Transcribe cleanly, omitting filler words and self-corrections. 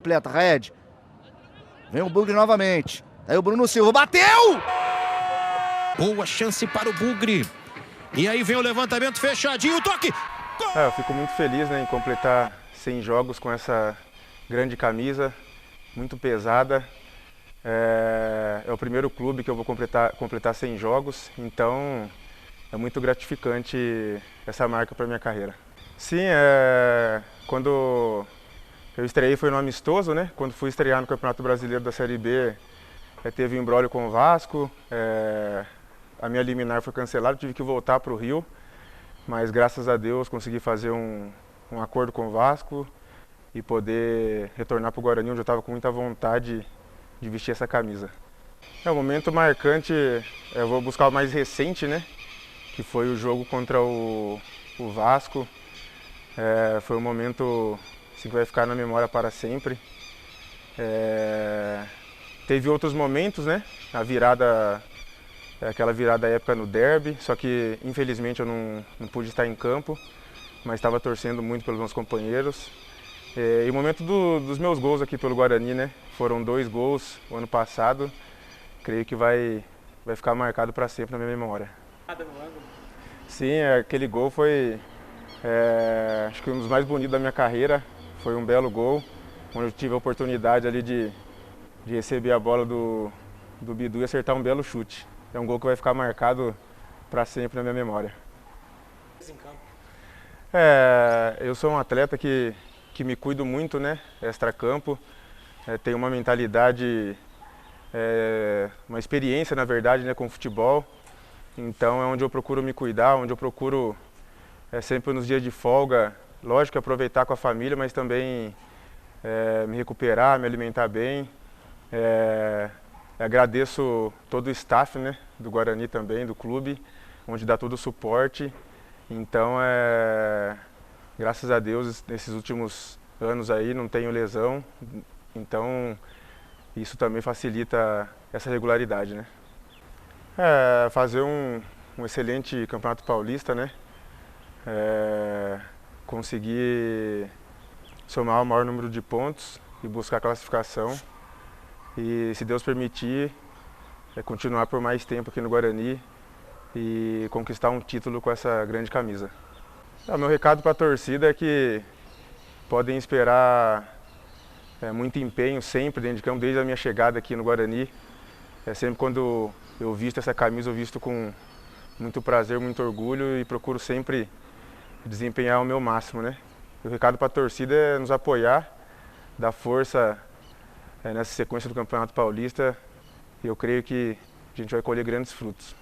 Completa, Red. Vem o Bugre novamente. Aí o Bruno Silva bateu! Boa chance para o Bugre. E aí vem o levantamento fechadinho, o toque! Eu fico muito feliz, em completar 100 jogos com essa grande camisa, muito pesada. É o primeiro clube que eu vou completar 100 jogos, então é muito gratificante essa marca para minha carreira. Sim, quando eu estreiei foi no amistoso, Quando fui estrear no Campeonato Brasileiro da Série B, teve um imbróglio com o Vasco, a minha liminar foi cancelada, tive que voltar para o Rio, mas graças a Deus consegui fazer um acordo com o Vasco e poder retornar para o Guarani, onde eu estava com muita vontade de vestir essa camisa. O momento marcante, eu vou buscar o mais recente, que foi o jogo contra o Vasco. Foi um momento assim, que vai ficar na memória para sempre. Teve outros momentos, a virada, aquela virada época no derby, só que infelizmente eu não pude estar em campo, mas estava torcendo muito pelos meus companheiros. E o momento dos meus gols aqui pelo Guarani, foram 2 gols o ano passado, creio que vai ficar marcado para sempre na minha memória. Sim, aquele gol foi acho que um dos mais bonitos da minha carreira, foi um belo gol, onde eu tive a oportunidade ali de receber a bola do Bidu e acertar um belo chute. É um gol que vai ficar marcado para sempre na minha memória. Eu sou um atleta que me cuido muito, extra-campo, tenho uma mentalidade, uma experiência na verdade, com o futebol, então é onde eu procuro me cuidar, onde eu procuro sempre nos dias de folga, lógico, aproveitar com a família, mas também me recuperar, me alimentar bem. Agradeço todo o staff, do Guarani também, do clube, onde dá todo o suporte. Então, graças a Deus, nesses últimos anos aí não tenho lesão, então isso também facilita essa regularidade, fazer um excelente Campeonato Paulista, conseguir somar o maior número de pontos e buscar a classificação. E, se Deus permitir, continuar por mais tempo aqui no Guarani e conquistar um título com essa grande camisa. Meu recado para a torcida é que podem esperar muito empenho sempre dentro de campo, desde a minha chegada aqui no Guarani. Sempre quando eu visto essa camisa, eu visto com muito prazer, muito orgulho e procuro sempre desempenhar o meu máximo. O recado para a torcida é nos apoiar, dar força nessa sequência do Campeonato Paulista, e eu creio que a gente vai colher grandes frutos.